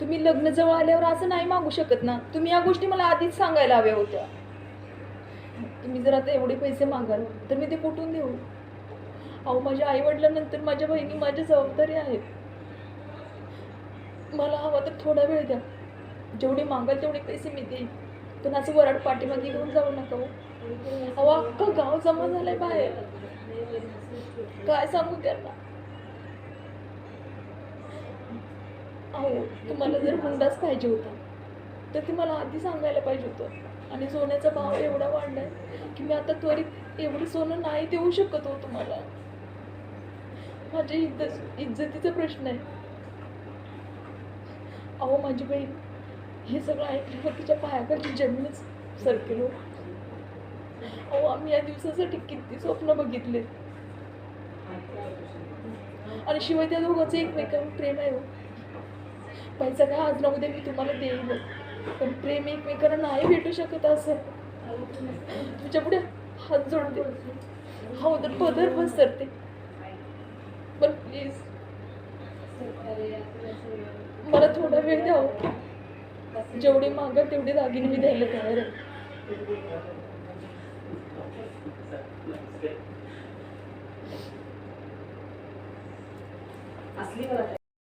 तुम्ही लग्न जवळ आल्यावर असं नाही मागू शकत ना. तुम्ही या गोष्टी मला आधीच सांगायला हव्या होत्या. तुम्ही जर आता एवढे पैसे मागाल तर मी ते कुठून देऊ? अहो, माझ्या आई वडिलांनंतर माझ्या बहिणी माझ्या जबाबदारी आहेत. मला हवा तर थोडा वेळ द्या. जेवढे मागाल तेवढे पैसे मी देईन. पण असं वराड पाठीमागे घेऊन जाऊ नका हो. अहो, अख्खं गाव जमा झालंय बाहेर. काय सांगू त्यांना? अहो, तुम्हाला जर हुंडाच पाहिजे होता तर ते मला आधी सांगायला पाहिजे होतं. आणि सोन्याचा भाव एवढा वाढलाय की मी आता त्वरित एवढं सोनं नाही देऊ शकत हो तुम्हाला. माझ्या इज्जतीचा प्रश्न आहे. अहो, माझी बहीण हे सगळं ऐकल्यावर तिच्या पायाखालची जमीनच सरकेल हो. अहो, आम्ही या दिवसासाठी किती स्वप्न बघितले. आणि शिवाय त्या दोघांचं एकमेकांवर प्रेम आहे हो. पैसा काय आज ना उद्या मी तुम्हाला देईन, पण प्रेम एकमेकांना नाही भेटू शकत. असं तुमच्या पुढे हात जोडते. हो तर पदर पसरते, पण प्लीज मला थोडा वेळ द्यावं. जेवढे मागा तेवढे दागिने मी द्यायला तयार आहे. असली